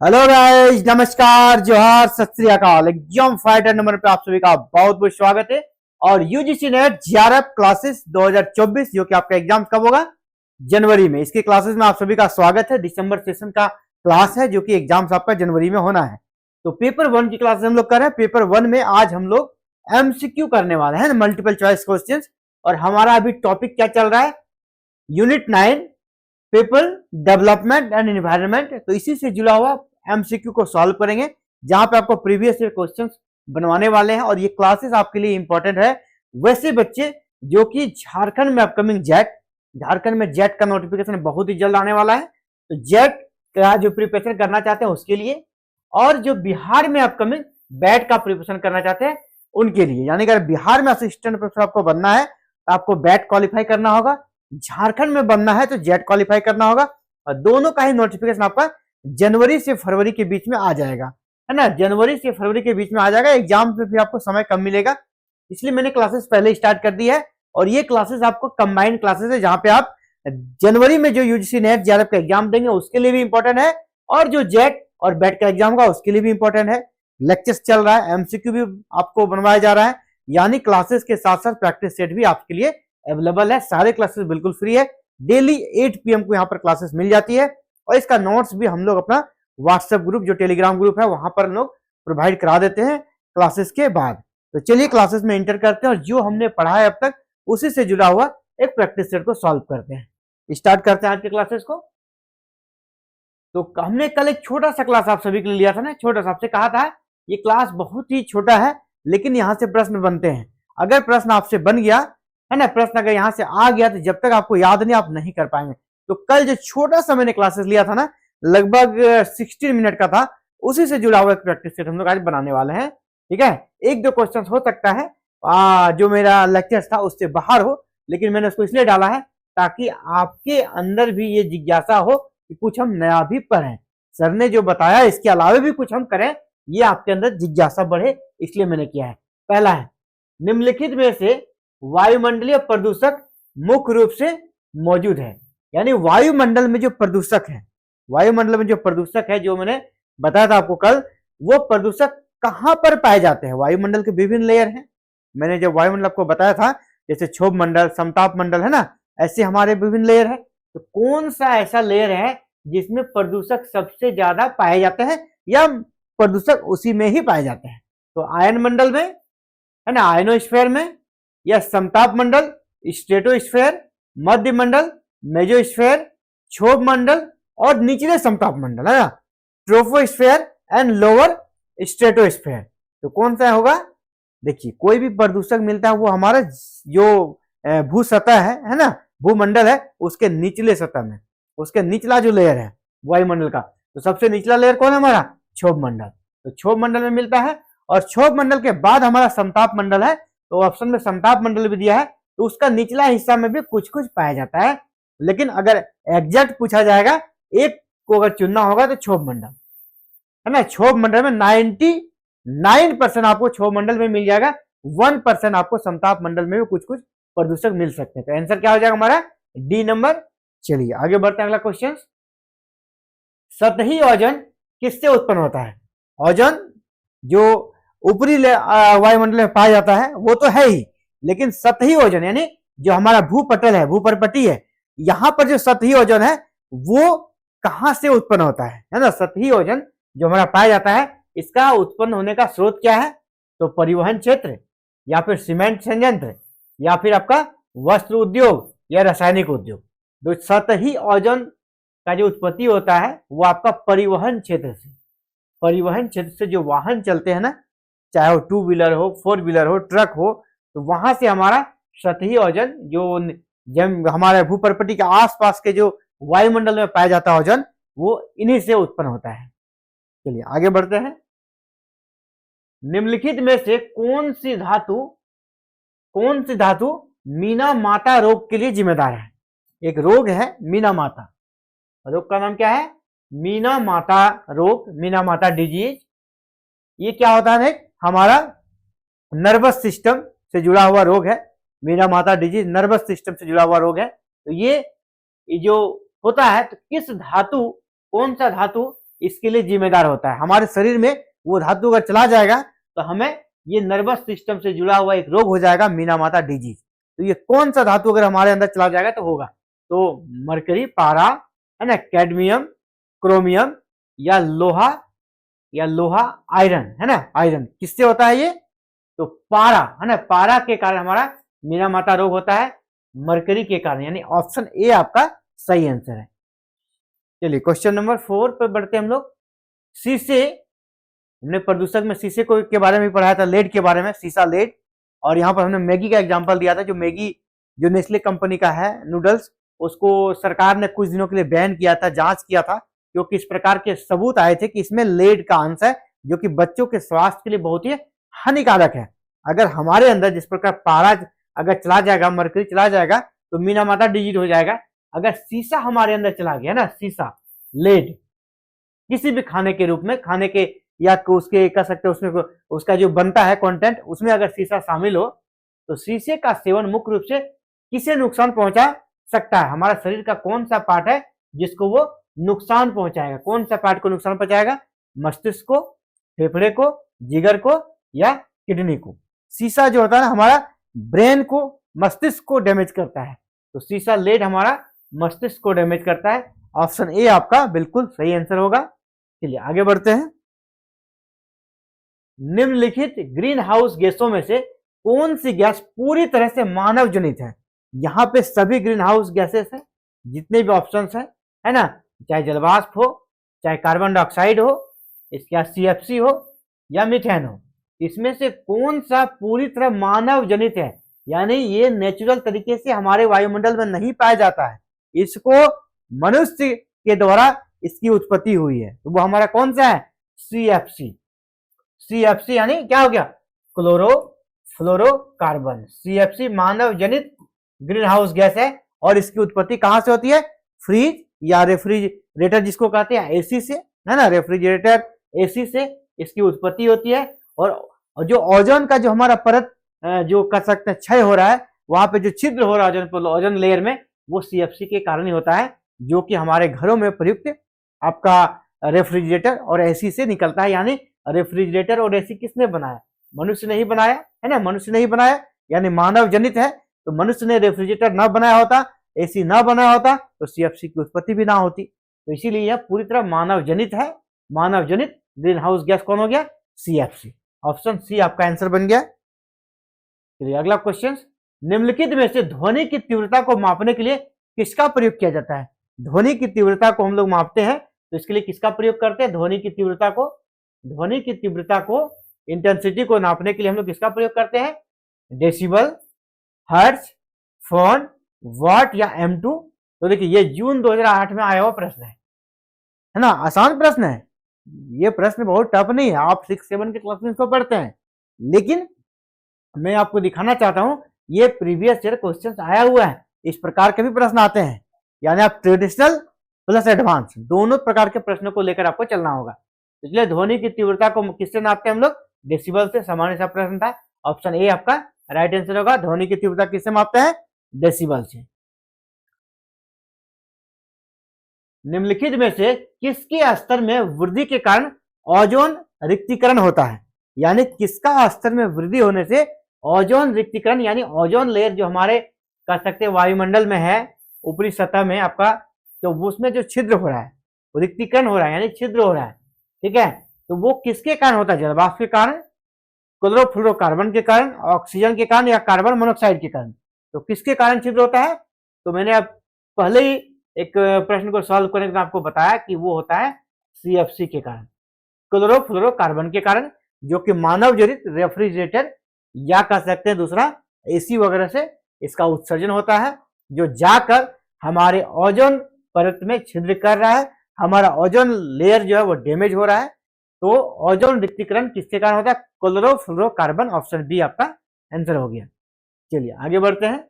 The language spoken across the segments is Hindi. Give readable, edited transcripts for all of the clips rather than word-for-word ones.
हेलो गाइस, नमस्कार, जोहार, सत श्री अकाल। एग्जाम फाइटर नंबर पे आप सभी का बहुत बहुत स्वागत है। और यूजीसी नेट जेआरएफ क्लासेस 2024 जो कि आपका एग्जाम कब होगा? जनवरी में। इसके क्लासेस में आप सभी का स्वागत है। दिसंबर सेशन का क्लास है जो कि एग्जाम्स आपका जनवरी में होना है। तो पेपर 1 की क्लास हम लोग कर रहे हैं। पेपर 1 में आज हम लोग एमसीक्यू करने वाले हैं, मल्टीपल चॉइस क्वेश्चन। और हमारा अभी टॉपिक क्या चल रहा है? Unit 9 people development and environment. तो इसी से जुड़ा हुआ एमसीक्यू को सॉल्व करेंगे, जहां पे आपको प्रीवियस ईयर क्वेश्चंस बनवाने वाले हैं। और ये क्लासेस आपके लिए इंपॉर्टेंट है वैसे बच्चे जो कि झारखंड में अपकमिंग झारखंड में जेट का नोटिफिकेशन बहुत ही जल्द आने वाला है। तो जेट का जो प्रिपरेशन करना चाहते हैं उसके लिए, और जो बिहार में अपकमिंग बैट का प्रिपरेशन करना चाहते हैं उनके लिए। यानी अगर बिहार में असिस्टेंट प्रोफेसर आपको बनना है तो आपको बैट क्वालिफाई करना होगा, झारखंड में बनना है तो जेट क्वालिफाई करना होगा। और दोनों का ही नोटिफिकेशन आपका जनवरी से फरवरी के बीच में आ जाएगा, है ना। जनवरी से फरवरी के बीच में आ जाएगा। एग्जाम पे भी आपको समय कम मिलेगा, इसलिए मैंने क्लासेस पहले स्टार्ट कर दी है। और ये क्लासेस आपको कंबाइंड क्लासेस है, जहां पे आप जनवरी में जो यूजीसी नेट जेआरएफ का एग्जाम देंगे उसके लिए भी इंपॉर्टेंट है, और जो जेट और बैट का एग्जाम होगा उसके लिए भी इंपॉर्टेंट है। लेक्चर्स चल रहा है, एमसीक्यू भी आपको बनवाया जा रहा है, यानी क्लासेस के साथ साथ प्रैक्टिस सेट भी आपके लिए अवेलेबल है। सारे क्लासेस बिल्कुल फ्री है। डेली 8 PM को यहाँ पर क्लासेस मिल जाती है। और इसका नोट्स भी हम लोग अपना व्हाट्सएप ग्रुप, जो टेलीग्राम ग्रुप है, वहां पर हम लोग प्रोवाइड करा देते हैं क्लासेस के बाद। तो चलिए क्लासेस में एंटर करते हैं और जो हमने पढ़ा है अब तक उसी से जुड़ा हुआ एक प्रैक्टिस सेट को सॉल्व करते हैं। स्टार्ट करते हैं आज के क्लासेस को। तो हमने कल एक छोटा सा क्लास आप सभी के लिए लिया था ना, छोटा सा। आपसे कहा था ये क्लास बहुत ही छोटा है, लेकिन यहाँ से प्रश्न बनते हैं। अगर प्रश्न आपसे बन गया है ना, प्रश्न अगर यहाँ से आ गया तो जब तक आपको याद नहीं आप नहीं कर पाएंगे। तो कल जो छोटा सा मैंने क्लासेस लिया था ना, लगभग 16 मिनट का था, उसी से जुड़ा हुआ एक प्रैक्टिस सेट हम लोग आज बनाने वाले हैं। ठीक है, एक दो क्वेश्चन हो सकता है जो मेरा लेक्चर था उससे बाहर हो, लेकिन मैंने उसको इसलिए डाला है ताकि आपके अंदर भी ये जिज्ञासा हो कि कुछ हम नया भी पढ़ें। सर ने जो बताया इसके अलावा भी कुछ हम करें, ये आपके अंदर जिज्ञासा बढ़े, इसलिए मैंने किया है। पहला है, निम्नलिखित में से वायुमंडलीय प्रदूषक मुख्य रूप से मौजूद है। यानी वायुमंडल में जो प्रदूषक है, वायुमंडल में जो प्रदूषक है, जो मैंने बताया था आपको कल, वो प्रदूषक कहां पर पाए जाते हैं? वायुमंडल के विभिन्न लेयर हैं। मैंने जब वायुमंडल आपको बताया था, जैसे क्षोभ मंडल, समताप मंडल, है ना, ऐसे हमारे विभिन्न लेयर है। तो कौन सा ऐसा लेयर है जिसमें प्रदूषक सबसे ज्यादा पाए जाते हैं, या प्रदूषक उसी में ही पाए जाते हैं? तो आयन मंडल में, है ना, आयनोस्फेयर में, या समताप मंडल, स्ट्रेटोस्फेयर, मध्य मंडल, मेजोस्फेयर, क्षोभ मंडल, और निचले समताप मंडल, है ना, ट्रोपोस्फेयर एंड लोअर स्ट्रेटोस्फेयर। तो कौन सा होगा? देखिए, कोई भी प्रदूषक मिलता है वो हमारा जो भू सतह है ना, भूमंडल है, उसके निचले सतह में, उसके निचला जो लेयर है वायुमंडल का, तो सबसे निचला लेयर कौन है हमारा? क्षोभ मंडल। तो क्षोभ मंडल में मिलता है। और क्षोभ मंडल के बाद हमारा समताप मंडल है, तो ऑप्शन में समताप मंडल भी दिया है, तो उसका निचला हिस्सा में भी कुछ कुछ पाया जाता है। लेकिन अगर एग्जैक्ट पूछा जाएगा, एक को अगर चुनना होगा तो क्षोभ मंडल, है ना। क्षोभ मंडल में 99% आपको क्षोभ मंडल में मिल जाएगा, 1% आपको समताप मंडल में भी कुछ कुछ प्रदूषक मिल सकते हैं। तो आंसर क्या हो जाएगा हमारा? D number. चलिए आगे बढ़ते हैं, अगला क्वेश्चन। सतही ओजोन किससे उत्पन्न होता है? ओजोन जो ऊपरी वायुमंडल में पाया जाता है वो तो है ही, लेकिन सतही ओजोन यानी जो हमारा भूपटल है, भूपरपटी है, यहां पर जो सतही ओजोन है वो कहां से उत्पन्न होता है ना। सतही ओजोन जो हमारा पाया जाता है, इसका उत्पन्न होने का स्रोत क्या है? तो परिवहन क्षेत्र, या फिर सीमेंट संयंत्र, या फिर आपका वस्त्र उद्योग, या रासायनिक उद्योग। तो सतही ओजोन का जो उत्पत्ति होता है वो आपका परिवहन क्षेत्र से, परिवहन क्षेत्र से जो वाहन चलते हैं ना, चाहे वो 2 व्हीलर हो, 4 व्हीलर हो, ट्रक हो, तो वहां से हमारा सतही ओजोन जो हमारे भूपरपटी के आसपास के जो वायुमंडल में पाया जाता है ओजोन, वो इन्हीं से उत्पन्न होता है। चलिए आगे बढ़ते हैं। निम्नलिखित में से कौन सी धातु मीना माता रोग के लिए जिम्मेदार है? एक रोग है मीना माता, रोग का नाम क्या है? मीना माता रोग, मीना माता डिजीज। ये क्या होता है? हमारा नर्वस सिस्टम से जुड़ा हुआ रोग है। मीना माता डिजीज नर्वस सिस्टम से जुड़ा हुआ रोग है। तो ये जो होता है, तो किस धातु, कौन सा धातु इसके लिए जिम्मेदार होता है। हमारे शरीर में वो धातु अगर चला जाएगा तो हमें ये नर्वस सिस्टम से जुड़ा हुआ एक रोग हो जाएगा, मीनामाता डिजीज। तो ये कौन सा धातु अगर हमारे अंदर चला जाएगा तो होगा, तो मरकरी, पारा, है ना, कैडमियम, क्रोमियम या लोहा आयरन, है ना, आयरन किससे होता है ये, तो पारा, है ना, पारा के कारण हमारा मीनामाता रोग होता है, मरकरी के कारण, यानी ऑप्शन ए आपका सही आंसर है। चलिए क्वेश्चन नंबर 4 पे बढ़ते हैं हम लोग। शीशे, हमने प्रदूषक में शीशे को के बारे में पढ़ाया था, लेड के बारे में, शीशा लेड। और यहाँ पर हमने मैगी का एग्जांपल दिया था, जो मैगी जो नेस्ले कंपनी का है नूडल्स, उसको सरकार ने कुछ दिनों के लिए बैन किया था, जांच किया था, क्योंकि इस प्रकार के सबूत आए थे कि इसमें लेड का अंश है, जो कि बच्चों के स्वास्थ्य के लिए बहुत ही हानिकारक है। अगर हमारे अंदर जिस प्रकार पारा अगर चला जाएगा, मरकरी चला जाएगा, तो मीनामाता डिजीज हो जाएगा। अगर शीशा हमारे अंदर चला गया ना, शीशा लेड किसी भी खाने के रूप में, खाने के या उसके कह सकते हैं उसमें उसका जो बनता है कंटेंट, उसमें अगर शीशा शामिल हो, तो शीशे का सेवन मुख्य रूप से किसे नुकसान पहुंचा सकता है, हमारा शरीर का कौन सा पार्ट है जिसको वो नुकसान पहुंचाएगा, कौन सा पार्ट को नुकसान पहुंचाएगा, मस्तिष्क को, फेफड़े को, जिगर को या किडनी को। शीशा जो होता है ना हमारा ब्रेन को, मस्तिष्क को डैमेज करता है, तो शीशा लेड हमारा मस्तिष्क को डैमेज करता है। ऑप्शन ए आपका बिल्कुल सही आंसर होगा। चलिए आगे बढ़ते हैं। निम्नलिखित ग्रीन हाउस गैसों में से कौन सी गैस पूरी तरह से मानव जनित है। यहाँ पे सभी ग्रीन हाउस गैसेस है, जितने भी ऑप्शन है ना, चाहे जलवाष्प हो, चाहे कार्बन डाइऑक्साइड हो, इसके बाद CFC हो या मीथेन हो, इसमें से कौन सा पूरी तरह मानव जनित है, यानी ये नेचुरल तरीके से हमारे वायुमंडल में नहीं पाया जाता है, इसको मनुष्य के द्वारा इसकी उत्पत्ति हुई है, तो वो हमारा कौन सा है, CFC यानी क्या हो गया, क्लोरोफ्लोरोकार्बन। CFC मानव जनित ग्रीन हाउस गैस है और इसकी उत्पत्ति कहां से होती है, फ्रिज या रेफ्रिजरेटर जिसको कहते हैं, AC से, है ना, रेफ्रिजरेटर AC से इसकी उत्पत्ति होती है। और जो ओजोन का जो हमारा परत जो कह सकते हैं क्षय हो रहा है, वहां पे जो छिद्र हो रहा है ओजोन लेयर में, वो CFC के कारण ही होता है, जो कि हमारे घरों में प्रयुक्त आपका रेफ्रिजरेटर और AC से निकलता है। यानी रेफ्रिजरेटर और AC किसने बनाया, मनुष्य ने ही बनाया, है ना, मनुष्य ने ही बनाया, यानी मानव जनित है। तो मनुष्य ने रेफ्रिजरेटर न बनाया होता, AC न बनाया होता, तो CFC की उत्पत्ति भी ना होती। तो इसीलिए यह पूरी तरह मानव जनित है। मानव जनित ग्रीन हाउस गैस कौन हो गया, CFC। ऑप्शन सी आपका आंसर बन गया। चलिए अगला क्वेश्चन, निम्नलिखित में से ध्वनि की तीव्रता को मापने के लिए किसका प्रयोग किया जाता है। ध्वनि की तीव्रता को हम लोग मापते हैं, तो इसके लिए किसका प्रयोग करते हैं, ध्वनि की तीव्रता को इंटेंसिटी को नापने के लिए हम लोग किसका प्रयोग करते हैं, डेसिबल, हर्ट्ज, फोन, वाट या M2। तो देखिए ये जून 2008 में आया हुआ प्रश्न है ना, आसान प्रश्न है, ये प्रश्न बहुत टफ नहीं है, आप 6-7 के क्लास में इसको पढ़ते हैं, लेकिन मैं आपको दिखाना चाहता हूं ये प्रीवियस ईयर क्वेश्चंस आया हुआ है, इस प्रकार के भी प्रश्न आते हैं, यानी आप ट्रेडिशनल प्लस एडवांस दोनों प्रकार के प्रश्नों को लेकर आपको चलना होगा। इसलिए ध्वनि की तीव्रता को किससे नापते हैं हम लोग, डेसिबल से। सामान्य सा प्रश्न था, ऑप्शन ए आपका राइट आंसर होगा। ध्वनि की तीव्रता किससे मापते हैं, डेसिबल से। निम्नलिखित में से किसके स्तर में वृद्धि के कारण ओजोन रिक्तीकरण होता है, यानी किसका स्तर में वृद्धि होने से ओजोन रिक्तीकरण, यानी ओजोन लेयर जो हमारे कह सकते हैं वायुमंडल में है, ऊपरी सतह में आपका, तो उसमें जो छिद्र हो रहा है, रिक्तीकरण हो रहा है, यानी छिद्र हो रहा है, ठीक है, तो वो किसके कारण होता है, जलवाष्प के कारण, क्लोरोफ्लोरोकार्बन के कारण, ऑक्सीजन के कारण या कार्बन मोनोऑक्साइड के कारण। तो किसके कारण छिद्र होता है, तो मैंने अब पहले ही एक प्रश्न को सॉल्व करने के बाद आपको बताया कि वो होता है CFC के कारण, क्लोरोफ्लोरोकार्बन के कारण, जो कि मानव जनित रेफ्रिजरेटर या कह सकते हैं दूसरा AC वगैरह से इसका उत्सर्जन होता है, जो जाकर हमारे ओजोन परत में छिद्र कर रहा है, हमारा ओजोन लेयर जो है वो डैमेज हो रहा है। तो ओजोन रिक्तीकरण किसके कारण होता है, क्लोरोफ्लोरोकार्बन। ऑप्शन बी आपका आंसर हो गया। चलिए आगे बढ़ते हैं।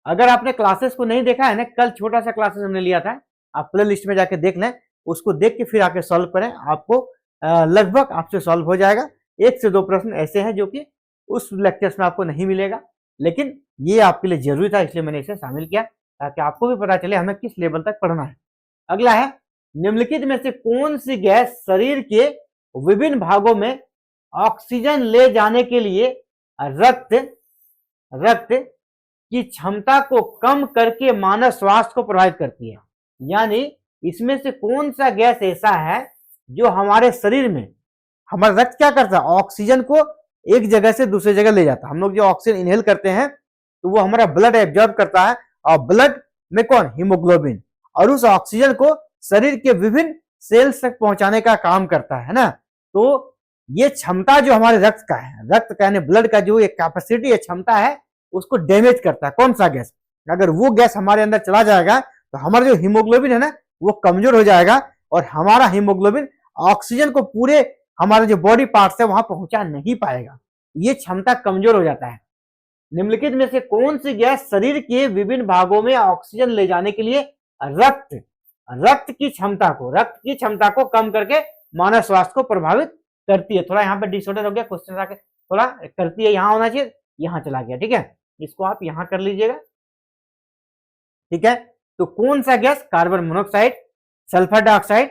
अगर आपने क्लासेस को नहीं देखा है ना, कल छोटा सा क्लासेस हमने लिया था, आप प्ले लिस्ट में जाके देख लें, उसको देख के फिर आके सॉल्व करें, आपको लगभग आपसे सॉल्व हो जाएगा। 1 से 2 प्रश्न ऐसे हैं जो कि उस लेक्चर्स में आपको नहीं मिलेगा, लेकिन ये आपके लिए जरूरी था, इसलिए मैंने इसे शामिल किया ताकि आपको भी पता चले हमें किस लेवल तक पढ़ना है। अगला है निम्नलिखित में से कौन सी गैस शरीर के विभिन्न भागों में ऑक्सीजन ले जाने के लिए रक्त की क्षमता को कम करके मानव स्वास्थ्य को प्रभावित करती है? यानी इसमें से कौन सा गैस ऐसा है जो हमारे शरीर में, हमारा रक्त क्या करता है, ऑक्सीजन को एक जगह से दूसरी जगह ले जाता है। हम लोग जो ऑक्सीजन इनहेल करते हैं तो वो हमारा ब्लड एब्जॉर्ब करता है, और ब्लड में कौन, हीमोग्लोबिन, और उस ऑक्सीजन को शरीर के विभिन्न सेल्स तक पहुंचाने का काम करता है ना। तो ये क्षमता जो हमारे रक्त का है, रक्त का यानी ब्लड का जो ये कैपेसिटी है, क्षमता है, उसको डैमेज करता है कौन सा गैस? अगर वो गैस हमारे अंदर चला जाएगा तो हमारा जो हीमोग्लोबिन है ना वो कमजोर हो जाएगा, और हमारा हीमोग्लोबिन ऑक्सीजन को पूरे हमारे जो बॉडी पार्ट्स है वहां पहुंचा नहीं पाएगा, ये क्षमता कमजोर हो जाता है। निम्नलिखित में से कौन सी गैस शरीर के विभिन्न भागों में ऑक्सीजन ले जाने के लिए रक्त की क्षमता को कम करके मानव स्वास्थ्य को प्रभावित करती है? थोड़ा यहाँ पे डिसऑर्डर हो गया, क्वेश्चन आके थोड़ा करती है, यहाँ होना चाहिए, यहाँ चला गया, ठीक है, इसको आप यहाँ कर लीजिएगा, ठीक है। तो कौन सा gas, carbon monoxide, sulphur dioxide,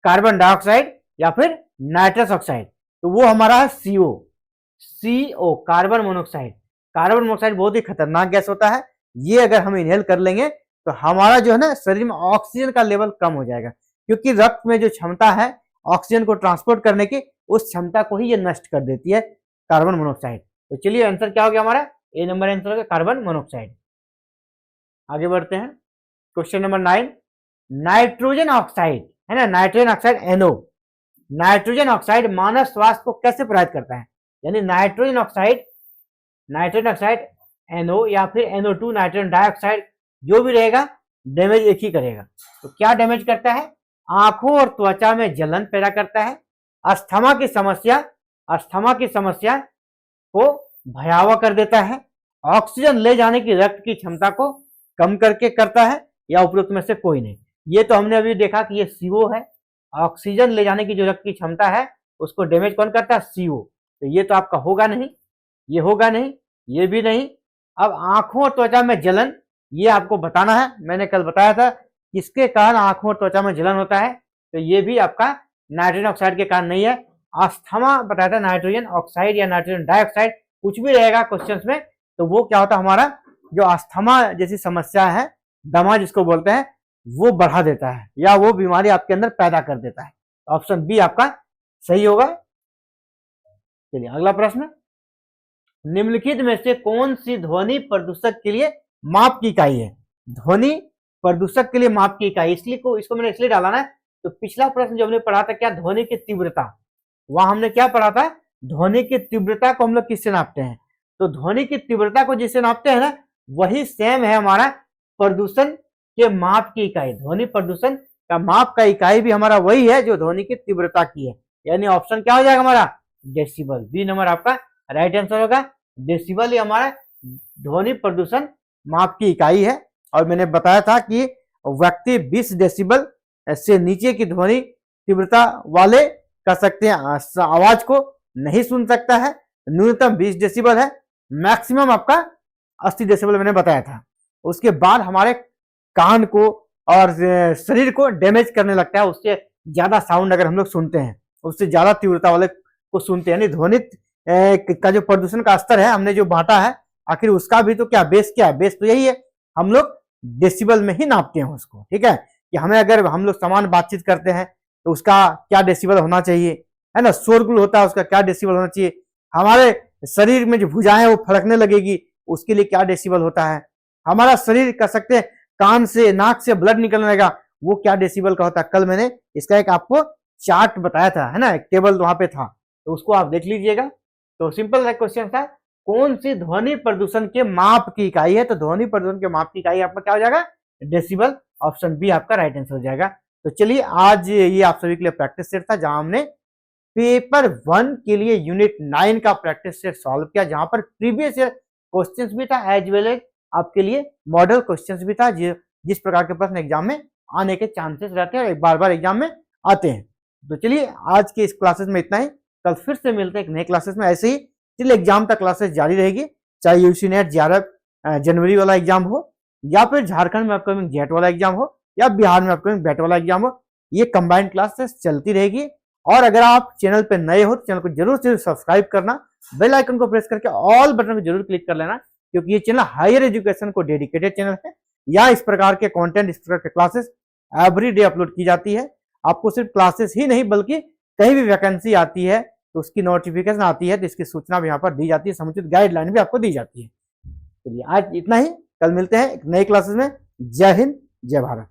carbon dioxide या फिर नाइट्रस ऑक्साइड? तो वो हमारा है CO, carbon monoxide. Carbon monoxide बहुत ही खतरनाक गैस होता है, ये अगर हम इनहेल कर लेंगे तो हमारा जो है ना शरीर में ऑक्सीजन का लेवल कम हो जाएगा, क्योंकि रक्त में जो क्षमता है ऑक्सीजन को ट्रांसपोर्ट करने की, उस क्षमता को ही ये नष्ट कर देती है कार्बन मोनोऑक्साइड। तो चलिए आंसर क्या हो गया हमारा, ए नंबर आंसर हो गया कार्बन मोनोऑक्साइड। आगे बढ़ते हैं, क्वेश्चन नंबर 9, नाइट्रोजन ऑक्साइड है ना, nitrogen oxide NO, nitrogen oxide मानव स्वास्थ्य को कैसे प्रभावित करता है? यानी नाइट्रोजन ऑक्साइड NO या फिर NO2 नाइट्रोजन डाइऑक्साइड जो भी रहेगा डैमेज एक ही करेगा। तो क्या डैमेज करता है? आंखों और त्वचा में जलन पैदा करता है, अस्थमा की समस्या को भयावह कर देता है, ऑक्सीजन ले जाने की रक्त की क्षमता को कम करके करता है, या उपरोक्त में से कोई नहीं? ये तो हमने अभी देखा कि ये CO है, ऑक्सीजन ले जाने की जो रक्त की क्षमता है उसको डैमेज कौन करता है? CO। तो ये तो आपका होगा नहीं, ये होगा नहीं, ये भी नहीं। अब आंखों और त्वचा में जलन, ये आपको बताना है, मैंने कल बताया था किसके कारण आंखों और त्वचा में जलन होता है, तो ये भी आपका नाइट्रोजन ऑक्साइड के कारण नहीं है। अस्थमा बताया था, नाइट्रोजन ऑक्साइड या नाइट्रोजन डाइऑक्साइड कुछ भी रहेगा क्वेश्चंस में, तो वो क्या होता है, हमारा जो अस्थमा जैसी समस्या है, दमा जिसको बोलते हैं, वो बढ़ा देता है या वो बीमारी आपके अंदर पैदा कर देता है। ऑप्शन बी आपका सही होगा। चलिए अगला प्रश्न, निम्नलिखित में से कौन सी ध्वनि प्रदूषक के लिए माप की इकाई है? ध्वनि प्रदूषक के लिए माप की इकाई, इसको मैंने इसलिए डाला ना, तो पिछला प्रश्न जो हमने पढ़ा था क्या, ध्वनि की तीव्रता, वहां हमने क्या पढ़ा था, ध्वनि की तीव्रता को हम लोग किससे नापते हैं? तो ध्वनि की तीव्रता को जिससे नापते हैं ना, वही सेम है हमारा प्रदूषण के माप की इकाई। ध्वनि प्रदूषण का माप का इकाई भी हमारा वही है जो ध्वनि की तीव्रता की है, यानी ऑप्शन क्या हो जाएगा हमारा, डेसिबल। बी नंबर आपका राइट आंसर होगा, डेसिबल ही हमारा ध्वनि प्रदूषण माप की इकाई है। और मैंने बताया था कि व्यक्ति 20 डेसिबल से नीचे की ध्वनि तीव्रता वाले कर सकते हैं, आवाज को नहीं सुन सकता है, न्यूनतम 20 डेसिबल है, मैक्सिमम आपका 80 डेसिबल मैंने बताया था। उसके बाद हमारे कान को और शरीर को डैमेज करने लगता है, उससे ज्यादा साउंड अगर हम लोग सुनते हैं, उससे ज्यादा तीव्रता वाले को सुनते हैं। यानी ध्वनि का जो प्रदूषण का स्तर है हमने जो बांटा है, आखिर उसका भी तो क्या बेस तो यही है, हम लोग डेसिबल में ही नापते हैं उसको, ठीक है, कि हमें अगर हम लोग समान बातचीत करते हैं तो उसका क्या डेसिबल होना चाहिए, है ना, शोरगुल होता है उसका क्या डेसिबल होना चाहिए, हमारे शरीर में जो भुजाएं वो फड़कने लगेगी उसके लिए क्या डेसिबल होता है, हमारा शरीर कर सकते हैं कान से नाक से ब्लड निकलने लगा वो क्या डेसिबल का होता है। कल मैंने इसका एक आपको चार्ट बताया था, है ना, एक टेबल वहां पे था, तो उसको आप देख लीजिएगा। तो सिंपल क्वेश्चन था, कौन सी ध्वनि प्रदूषण के माप की इकाई है? तो ध्वनि प्रदूषण के माप की इकाई आपका क्या हो जाएगा, डेसिबल। ऑप्शन बी आपका राइट आंसर हो जाएगा। तो चलिए आज ये आप सभी के लिए प्रैक्टिस सेट था, जहां हमने पेपर 1 के लिए यूनिट 9 का प्रैक्टिस सेट सॉल्व किया, जहां पर प्रीवियस ईयर क्वेश्चंस भी था एज वेल एज आपके लिए मॉडल क्वेश्चंस भी था, जिस प्रकार के प्रश्न एग्जाम में आने के चांसेस रहते हैं और बार बार एग्जाम में आते हैं। तो चलिए आज के इस क्लासेस में इतना ही, कल फिर से मिलते हैं एक नए क्लासेस में। ऐसे ही चलिए एग्जाम तक क्लासेस जारी रहेगी, चाहे यूजी नेट JRF जनवरी वाला एग्जाम हो, या फिर झारखंड में अपकमिंग जेट वाला एग्जाम हो, या बिहार में अपकमिंग बैट वाला एग्जाम हो, ये कंबाइंड क्लासेस चलती रहेगी। और अगर आप चैनल पे नए हो तो चैनल को जरूर से सब्सक्राइब करना, बेल आइकन को प्रेस करके ऑल बटन को जरूर क्लिक कर लेना, क्योंकि ये चैनल हायर एजुकेशन को डेडिकेटेड चैनल है। या इस प्रकार के कंटेंट, इस प्रकार के क्लासेस एवरी डे अपलोड की जाती है। आपको सिर्फ क्लासेस ही नहीं बल्कि कहीं भी वैकेंसी आती है तो उसकी नोटिफिकेशन आती है, तो इसकी सूचना भी यहाँ पर दी जाती है, समुचित गाइडलाइन भी आपको दी जाती है। चलिए आज इतना ही, कल मिलते हैं एक नए क्लासेस में। जय हिंद, जय भारत।